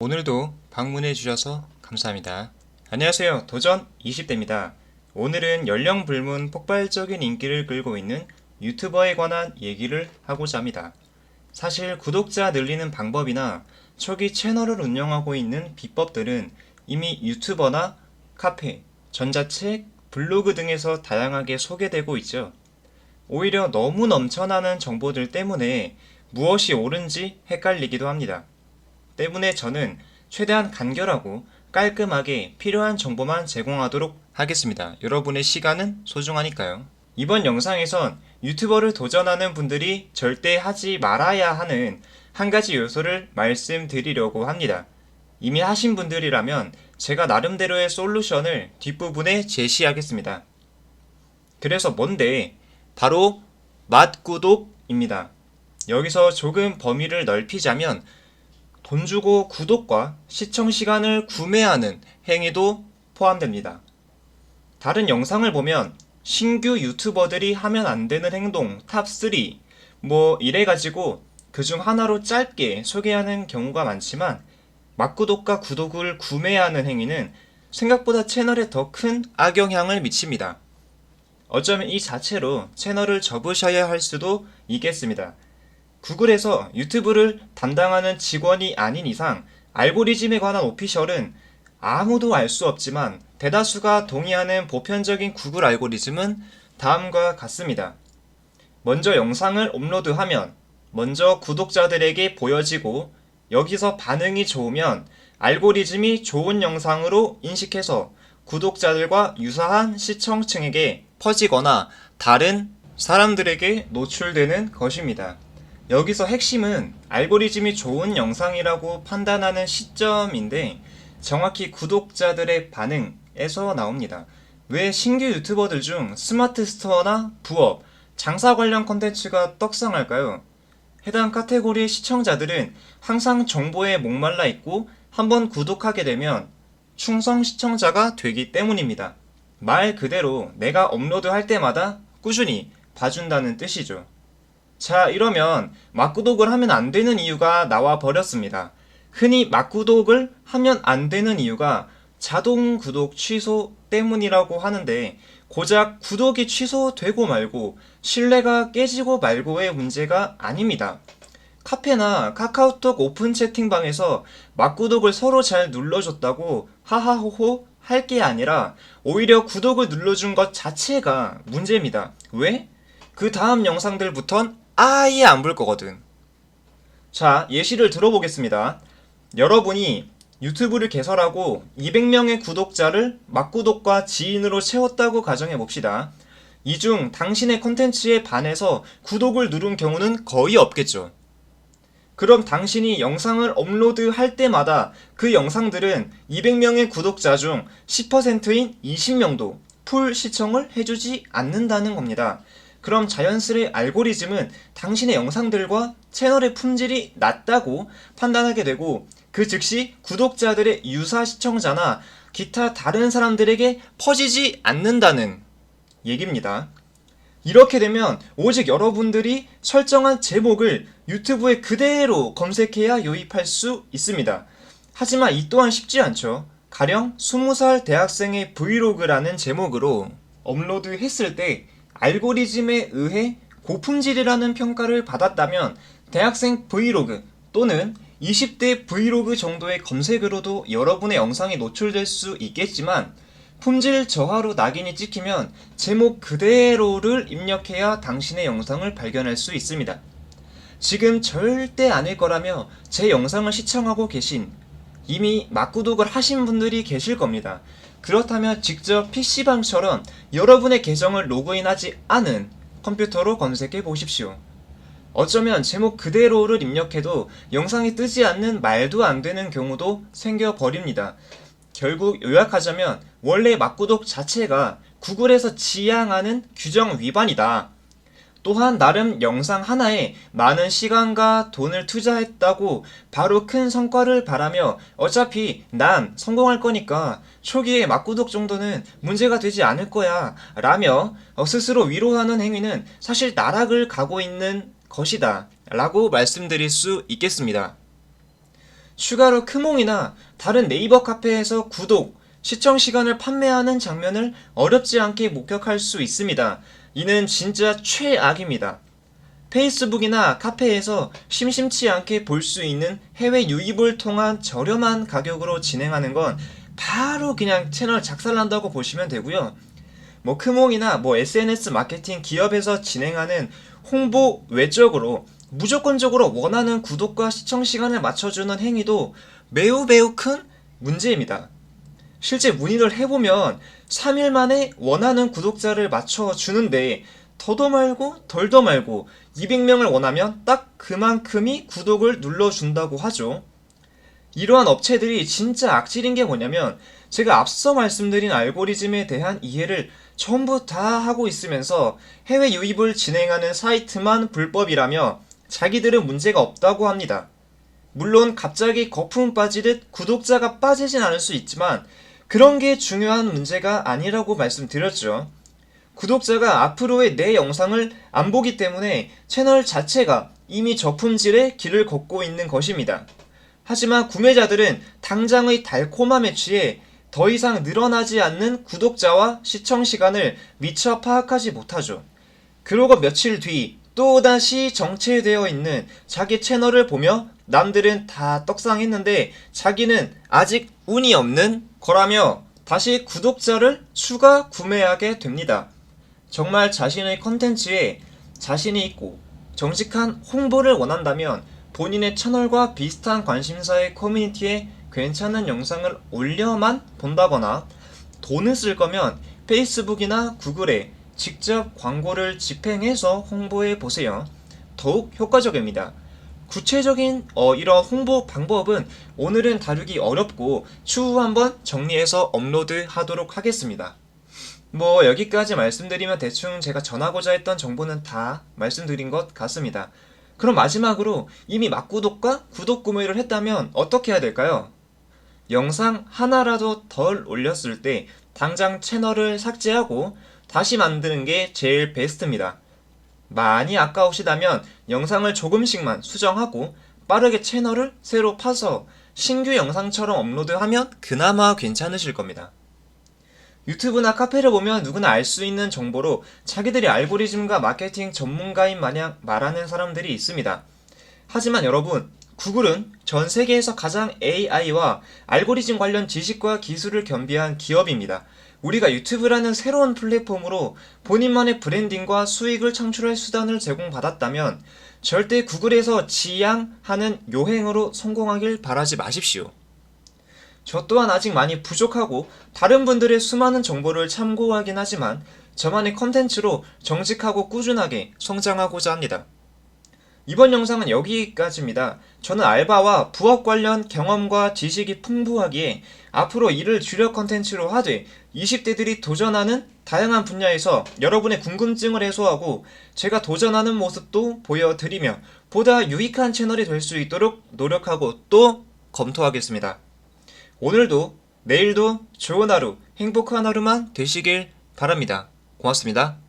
오늘도 방문해 주셔서 감사합니다. 안녕하세요. 도전 20대입니다. 오늘은 연령 불문 폭발적인 인기를 끌고 있는 유튜버에 관한 얘기를 하고자 합니다. 사실 구독자 늘리는 방법이나 초기 채널을 운영하고 있는 비법들은 이미 유튜버나 카페, 전자책, 블로그 등에서 다양하게 소개되고 있죠. 오히려 너무 넘쳐나는 정보들 때문에 무엇이 옳은지 헷갈리기도 합니다. 때문에 저는 최대한 간결하고 깔끔하게 필요한 정보만 제공하도록 하겠습니다. 여러분의 시간은 소중하니까요. 이번 영상에선 유튜버를 도전하는 분들이 절대 하지 말아야 하는 한 가지 요소를 말씀드리려고 합니다. 이미 하신 분들이라면 제가 나름대로의 솔루션을 뒷부분에 제시하겠습니다. 그래서 뭔데? 바로 맛구독입니다. 여기서 조금 범위를 넓히자면 돈 주고 구독과 시청 시간을 구매하는 행위도 포함됩니다. 다른 영상을 보면 신규 유튜버들이 하면 안 되는 행동 탑3 이래가지고 그중 하나로 짧게 소개하는 경우가 많지만 맛구독과 구독을 구매하는 행위는 생각보다 채널에 더 큰 악영향을 미칩니다. 어쩌면 이 자체로 채널을 접으셔야 할 수도 있겠습니다. 구글에서 유튜브를 담당하는 직원이 아닌 이상 알고리즘에 관한 오피셜은 아무도 알 수 없지만 대다수가 동의하는 보편적인 구글 알고리즘은 다음과 같습니다. 먼저 영상을 업로드하면 먼저 구독자들에게 보여지고 여기서 반응이 좋으면 알고리즘이 좋은 영상으로 인식해서 구독자들과 유사한 시청층에게 퍼지거나 다른 사람들에게 노출되는 것입니다. 여기서 핵심은 알고리즘이 좋은 영상이라고 판단하는 시점인데 정확히 구독자들의 반응에서 나옵니다. 왜 신규 유튜버들 중 스마트 스토어나 부업, 장사 관련 컨텐츠가 떡상할까요? 해당 카테고리의 시청자들은 항상 정보에 목말라 있고 한번 구독하게 되면 충성 시청자가 되기 때문입니다. 말 그대로 내가 업로드할 때마다 꾸준히 봐준다는 뜻이죠. 자, 이러면 맛구독을 하면 안 되는 이유가 나와 버렸습니다. 흔히 맛구독을 하면 안 되는 이유가 자동 구독 취소 때문이라고 하는데 고작 구독이 취소되고 말고 신뢰가 깨지고 말고의 문제가 아닙니다. 카페나 카카오톡 오픈 채팅방에서 맛구독을 서로 잘 눌러줬다고 하하호호 할 게 아니라 오히려 구독을 눌러준 것 자체가 문제입니다. 왜? 그 다음 영상들부턴 아예 안 볼 거거든. 자, 예시를 들어보겠습니다. 여러분이 유튜브를 개설하고 200명의 구독자를 맛구독과 지인으로 채웠다고 가정해 봅시다. 이 중 당신의 컨텐츠에 반해서 구독을 누른 경우는 거의 없겠죠. 그럼 당신이 영상을 업로드할 때마다 그 영상들은 200명의 구독자 중 10%인 20명도 풀 시청을 해주지 않는다는 겁니다. 그럼 자연스레 알고리즘은 당신의 영상들과 채널의 품질이 낮다고 판단하게 되고 그 즉시 구독자들의 유사 시청자나 기타 다른 사람들에게 퍼지지 않는다는 얘기입니다. 이렇게 되면 오직 여러분들이 설정한 제목을 유튜브에 그대로 검색해야 요입할 수 있습니다. 하지만 이 또한 쉽지 않죠. 가령 20살 대학생의 브이로그라는 제목으로 업로드했을 때 알고리즘에 의해 고품질이라는 평가를 받았다면 대학생 브이로그 또는 20대 브이로그 정도의 검색으로도 여러분의 영상이 노출될 수 있겠지만 품질 저하로 낙인이 찍히면 제목 그대로를 입력해야 당신의 영상을 발견할 수 있습니다. 지금 절대 아닐 거라며 제 영상을 시청하고 계신 이미 맛구독을 하신 분들이 계실 겁니다. 그렇다면 직접 PC방처럼 여러분의 계정을 로그인하지 않은 컴퓨터로 검색해 보십시오. 어쩌면 제목 그대로를 입력해도 영상이 뜨지 않는 말도 안 되는 경우도 생겨버립니다. 결국 요약하자면 원래 맛구독 자체가 구글에서 지향하는 규정 위반이다. 또한 나름 영상 하나에 많은 시간과 돈을 투자했다고 바로 큰 성과를 바라며 어차피 난 성공할 거니까 초기에 맛구독 정도는 문제가 되지 않을 거야 라며 스스로 위로하는 행위는 사실 나락을 가고 있는 것이다 라고 말씀드릴 수 있겠습니다. 추가로 크몽이나 다른 네이버 카페에서 구독, 시청 시간을 판매하는 장면을 어렵지 않게 목격할 수 있습니다. 이는 진짜 최악입니다. 페이스북이나 카페에서 심심치 않게 볼 수 있는 해외 유입을 통한 저렴한 가격으로 진행하는 건 바로 그냥 채널 작살난다고 보시면 되고요. 크몽이나 SNS 마케팅 기업에서 진행하는 홍보 외적으로 무조건적으로 원하는 구독과 시청 시간을 맞춰주는 행위도 매우 매우 큰 문제입니다. 실제 문의를 해보면 3일 만에 원하는 구독자를 맞춰주는데 더도 말고 덜도 말고 200명을 원하면 딱 그만큼이 구독을 눌러준다고 하죠. 이러한 업체들이 진짜 악질인 게 뭐냐면 제가 앞서 말씀드린 알고리즘에 대한 이해를 전부 다 하고 있으면서 해외 유입을 진행하는 사이트만 불법이라며 자기들은 문제가 없다고 합니다. 물론 갑자기 거품 빠지듯 구독자가 빠지진 않을 수 있지만 그런 게 중요한 문제가 아니라고 말씀드렸죠. 구독자가 앞으로의 내 영상을 안 보기 때문에 채널 자체가 이미 저품질의 길을 걷고 있는 것입니다. 하지만 구매자들은 당장의 달콤함에 취해 더 이상 늘어나지 않는 구독자와 시청 시간을 미처 파악하지 못하죠. 그러고 며칠 뒤 또다시 정체되어 있는 자기 채널을 보며 남들은 다 떡상했는데 자기는 아직 운이 없는 거라며 다시 구독자를 추가 구매하게 됩니다. 정말 자신의 컨텐츠에 자신이 있고 정직한 홍보를 원한다면 본인의 채널과 비슷한 관심사의 커뮤니티에 괜찮은 영상을 올려만 본다거나 돈을 쓸 거면 페이스북이나 구글에 직접 광고를 집행해서 홍보해 보세요. 더욱 효과적입니다. 구체적인 이런 홍보 방법은 오늘은 다루기 어렵고 추후 한번 정리해서 업로드하도록 하겠습니다. 여기까지 말씀드리면 대충 제가 전하고자 했던 정보는 다 말씀드린 것 같습니다. 그럼 마지막으로 이미 막구독과 구독 구매를 했다면 어떻게 해야 될까요? 영상 하나라도 덜 올렸을 때 당장 채널을 삭제하고 다시 만드는 게 제일 베스트입니다. 많이 아까우시다면 영상을 조금씩만 수정하고 빠르게 채널을 새로 파서 신규 영상처럼 업로드하면 그나마 괜찮으실 겁니다. 유튜브나 카페를 보면 누구나 알 수 있는 정보로 자기들이 알고리즘과 마케팅 전문가인 마냥 말하는 사람들이 있습니다. 하지만 여러분, 구글은 전 세계에서 가장 AI와 알고리즘 관련 지식과 기술을 겸비한 기업입니다. 우리가 유튜브라는 새로운 플랫폼으로 본인만의 브랜딩과 수익을 창출할 수단을 제공받았다면 절대 구글에서 지양하는 요행으로 성공하길 바라지 마십시오. 저 또한 아직 많이 부족하고 다른 분들의 수많은 정보를 참고하긴 하지만 저만의 컨텐츠로 정직하고 꾸준하게 성장하고자 합니다. 이번 영상은 여기까지입니다. 저는 알바와 부업 관련 경험과 지식이 풍부하기에 앞으로 이를 주력 컨텐츠로 하되 20대들이 도전하는 다양한 분야에서 여러분의 궁금증을 해소하고 제가 도전하는 모습도 보여드리며 보다 유익한 채널이 될 수 있도록 노력하고 또 검토하겠습니다. 오늘도 내일도 좋은 하루, 행복한 하루만 되시길 바랍니다. 고맙습니다.